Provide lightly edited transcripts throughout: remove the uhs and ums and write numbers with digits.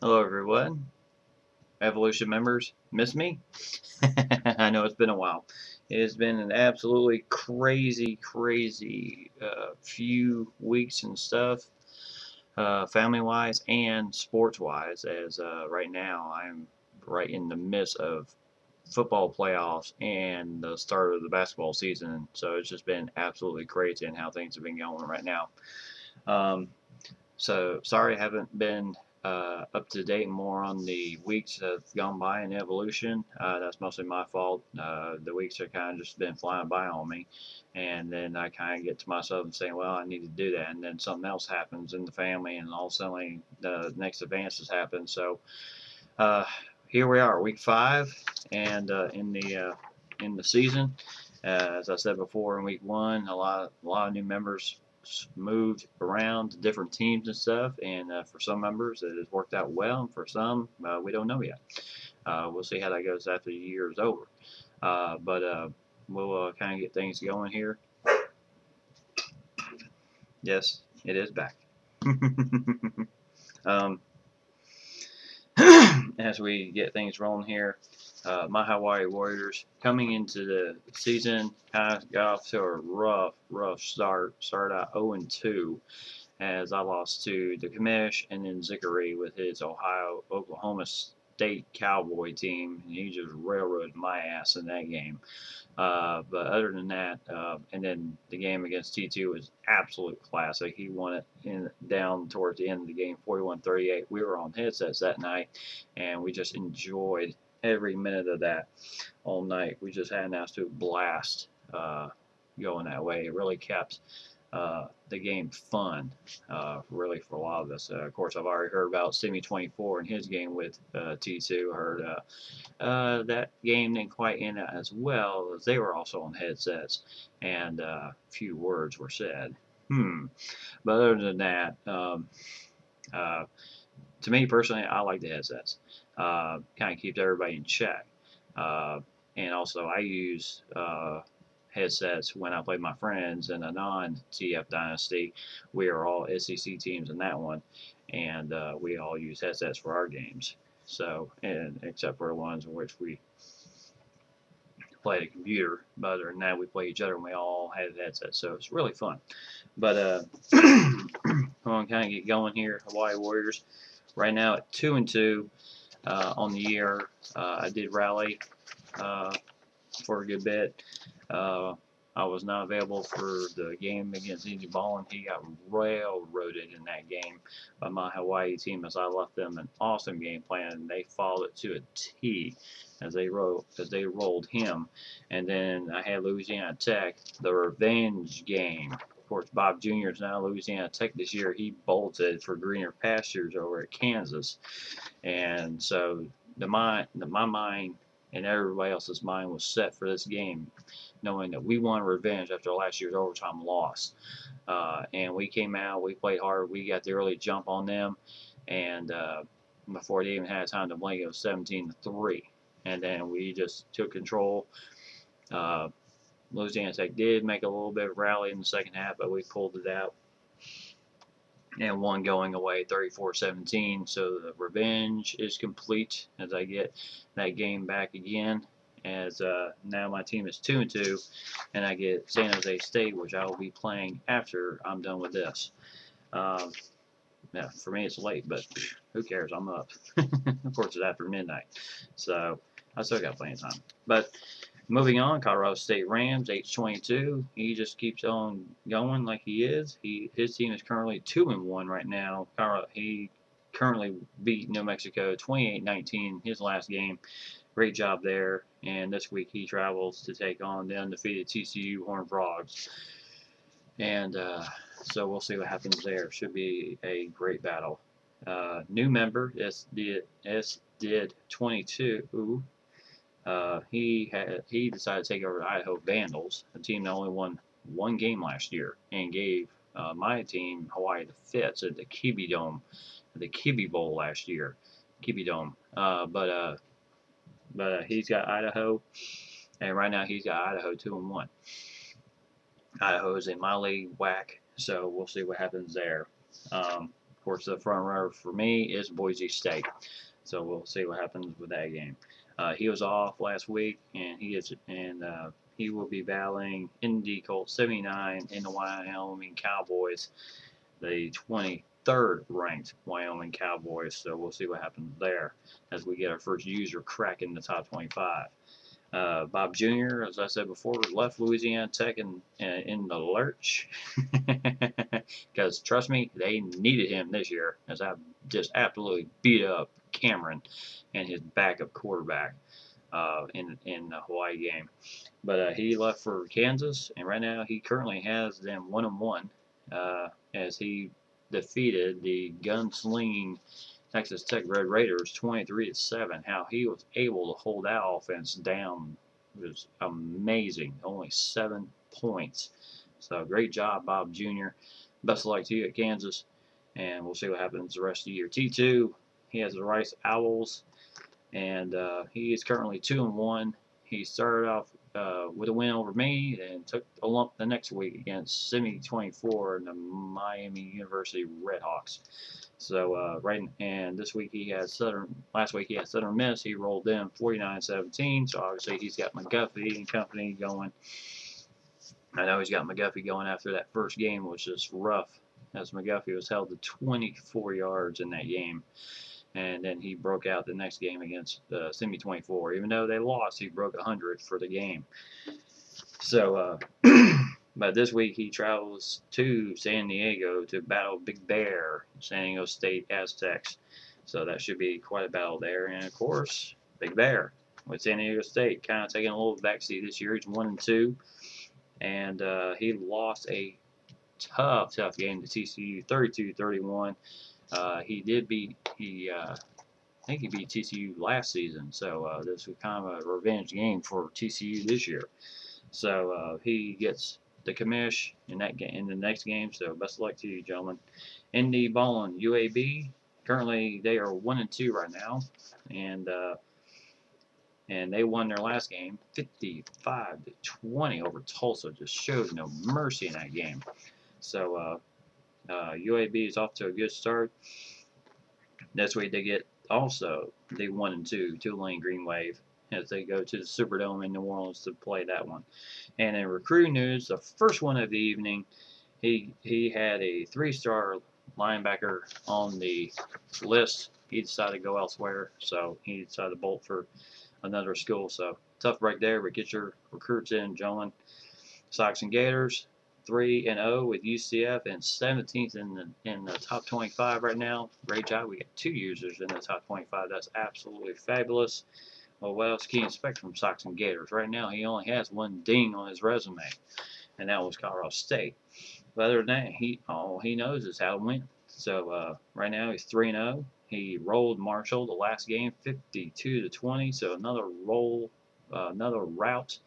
Hello, everyone. Evolution members, miss me? I know it's been a while. It has been an absolutely crazy few weeks and stuff, family-wise and sports-wise, as right now I'm right in the midst of football playoffs and the start of the basketball season. So it's just been absolutely crazy in how things have been going right now. Um, So sorry I haven't been up to date more on the weeks that have gone by in evolution. That's mostly my fault. The weeks have kind of just been flying by on me, and then I kind of get to myself and saying, "Well, I need to do that," and then something else happens in the family, and all of a sudden the next advances happen. So uh, here we are, week 5, and in the season. As I said before, in week 1, a lot of new members moved around to different teams and stuff, and for some members it has worked out well, and for some we don't know yet. We'll see how that goes after the year is over. But we'll kind of get things going here. Yes, it is back. um, as we get things rolling here, my Hawaii Warriors coming into the season kind of got off to a rough start. Started out 0-2 as I lost to the Commish and then Zickery with his Oklahoma State Cowboy team, and he just railroaded my ass in that game. But other than that, and then the game against T2 was absolute classic. He won it down towards the end of the game, 41-38. We were on headsets that night, and we just enjoyed every minute of that all night. We just had an absolute blast going that way. It really kept the game fun, really, for a lot of us. Of course, I've already heard about Simi 24 and his game with T2. Heard that game didn't quite end as well, as they were also on headsets, and few words were said. But other than that, uh, to me personally, I like the headsets. Kind of keeps everybody in check. Uh, and also, I use headsets when I play my friends in a non-TF Dynasty. We are all SEC teams in that one, and we all use headsets for our games. So, and except for the ones in which we play the computer, but other than that, we play each other and we all have headsets. So it's really fun. But I'm gonna kind of get going here. Hawaii Warriors right now at 2-2 on the year. I did rally for a good bit. I was not available for the game against Easy Ball, and he got railroaded in that game by my Hawaii team as I left them an awesome game plan, and they followed it to a T as they rolled him. And then I had Louisiana Tech, the revenge game. Of course, Bob Jr. is now Louisiana Tech this year. He bolted for greener pastures over at Kansas, and so my mind and everybody else's mind was set for this game, knowing that we wanted revenge after last year's overtime loss. And we came out, we played hard, we got the early jump on them, and before they even had time to blink, it was 17-3. And then we just took control. Louisiana Tech did make a little bit of rally in the second half, but we pulled it out and one going away 34-17. So the revenge is complete as I get that game back again. As now my team is 2-2, and I get San Jose State, which I will be playing after I'm done with this. Yeah, for me it's late, but who cares? I'm up. Of course, it's after midnight, so I still got plenty of time. But moving on, Colorado State Rams, H22. He just keeps on going like he is. His team is currently 2-1 right now. He currently beat New Mexico 28-19 his last game. Great job there. And this week he travels to take on the undefeated TCU Horned Frogs. And so we'll see what happens there. Should be a great battle. New member, S did 22. He decided to take over the Idaho Vandals, a team that only won one game last year, and gave my team Hawaii the Fits at the Kibi Dome, the Kibi Bowl last year, Kibi Dome. But he's got Idaho, and right now he's got Idaho 2-1. Idaho is in my league, whack. So we'll see what happens there. course, the front runner for me is Boise State. So we'll see what happens with that game. He was off last week, and he will be battling Indy Colt 79 in the Wyoming Cowboys, the 23rd ranked Wyoming Cowboys. So we'll see what happens there as we get our first user cracking the top 25. Bob Jr., as I said before, left Louisiana Tech in the lurch because, trust me, they needed him this year, as I just absolutely beat up Cameron and his backup quarterback in the Hawaii game. But he left for Kansas, and right now he currently has them 1-1 as he defeated the gunslinging Texas Tech Red Raiders 23-7. How he was able to hold that offense down was amazing. Only 7 points. So great job, Bob Jr. Best of luck to you at Kansas, and we'll see what happens the rest of the year. T2, he has the Rice Owls, and he is currently 2-1. He started off with a win over me and took a lump the next week against Simi 24 and the Miami University Redhawks. So and this week he had last week he had Southern Miss. He rolled them 49-17. So obviously he's got McGuffey and company going. I know he's got McGuffey going after that first game, which is rough, as McGuffey was held to 24 yards in that game. And then he broke out the next game against Simi 24. Even though they lost, he broke 100 for the game. So, but this week he travels to San Diego to battle Big Bear, San Diego State Aztecs. So that should be quite a battle there. And of course, Big Bear with San Diego State kind of taking a little backseat this year. He's 1-2, and he lost a tough game to TCU, 32-31. He did beat I think he beat TCU last season, so this was kind of a revenge game for TCU this year. So he gets the commish in the next game. So best of luck to you, gentlemen. Indy Ballin UAB, currently they are 1-2 right now, and they won their last game 55-20 over Tulsa. Just showed no mercy in that game. So UAB is off to a good start. This week they get also the 1-2 Tulane Green Wave as they go to the Superdome in New Orleans to play that one. And in recruiting news, the first one of the evening, he had a 3-star linebacker on the list. He decided to go elsewhere, so he decided to bolt for another school. So tough break there, but get your recruits in, gentlemen. Sox and Gators, 3-0 with UCF and 17th in the top 25 right now. Great job. We got 2 users in the top 25. That's absolutely fabulous. Well, what else can you expect from Sox and Gators? Right now, he only has 1 ding on his resume, and that was Colorado State. But other than that, all he knows is how to win. So right now, he's 3-0. He rolled Marshall the last game, 52-20. So another rout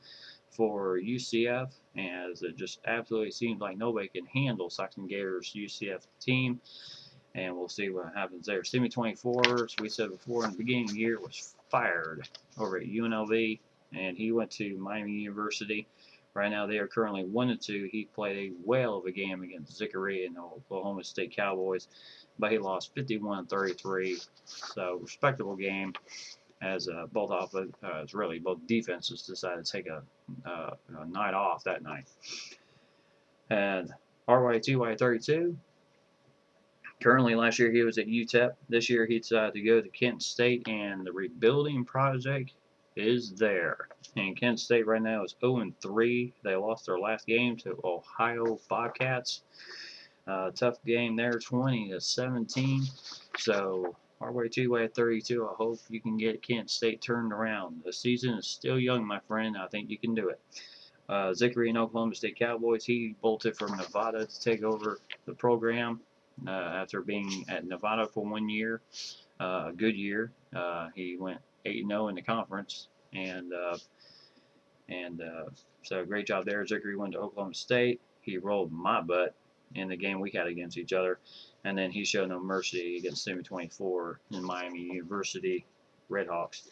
for UCF, as it just absolutely seems like nobody can handle Sox and Gators UCF team. And we'll see what happens there. Simi 24, as we said before in the beginning of the year, was fired over at UNLV, and he went to Miami University. Right now, they are currently 1-2. He played a whale of a game against Zickery and the Oklahoma State Cowboys, but he lost 51-33. So, respectable game, as both defenses decided to take a night off that night. And RY2Y32. Currently, last year he was at UTEP. This year he decided to go to Kent State, and the rebuilding project is there. And Kent State right now is 0-3. They lost their last game to Ohio Bobcats. Tough game there, 20-17. So RY2Y32, I hope you can get Kent State turned around. The season is still young, my friend. I think you can do it. Zickery and Oklahoma State Cowboys, he bolted from Nevada to take over the program. After being at Nevada for 1 year, a good year. He went 8-0 in the conference, and so great job there. Zickery went to Oklahoma State. He rolled my butt in the game we had against each other, and then he showed no mercy against Simi 24 in Miami University Redhawks.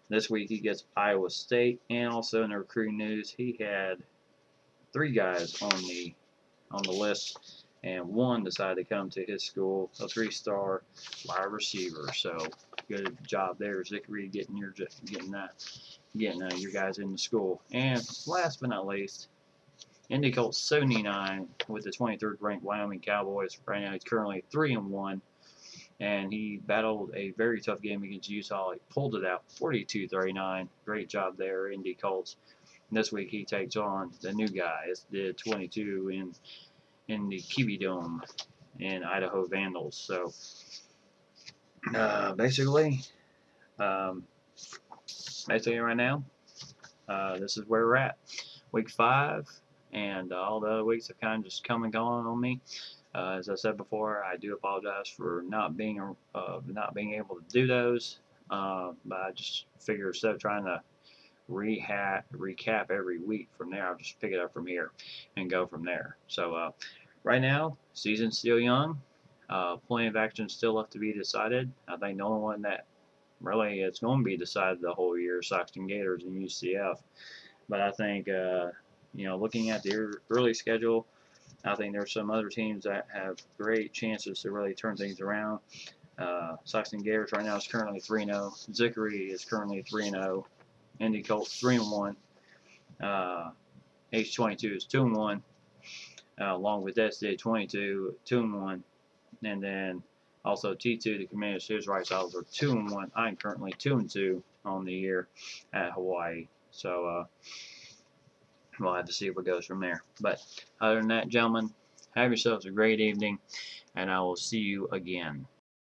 This week he gets Iowa State, and also in the recruiting news, he had 3 guys on the list and one decided to come to his school, a 3-star wide receiver. So good job there, Zachary, getting your guys into school. And last but not least, Indy Colts 79 with the 23rd ranked Wyoming Cowboys. Right now he's currently 3-1, and he battled a very tough game against Utah. He pulled it out 42-39. Great job there, Indy Colts. And this week he takes on the new guys, the 22 in the Kiwi Dome in Idaho Vandals. So basically right now, this is where we're at. Week 5, and all the other weeks have kind of just come and gone on me. As I said before, I do apologize for not being able to do those. But I just figure instead of trying to recap every week from there, I'll just pick it up from here and go from there. So right now, season's still young. Plenty of action still left to be decided. I think the only one that really it's going to be decided the whole year is Stockton Gators and UCF. But I think looking at the early schedule, I think there's some other teams that have great chances to really turn things around. Stockton Gators right now is currently 3-0. Zachary is currently 3-0. Indy Colts 3-1. H22 is 2-1. Along with SD 22, 2-1. And then also T2, the Commander Series Rights Isles are 2-1. I'm currently 2-2 on the year at Hawaii. So we'll have to see what goes from there. But other than that, gentlemen, have yourselves a great evening, and I will see you again.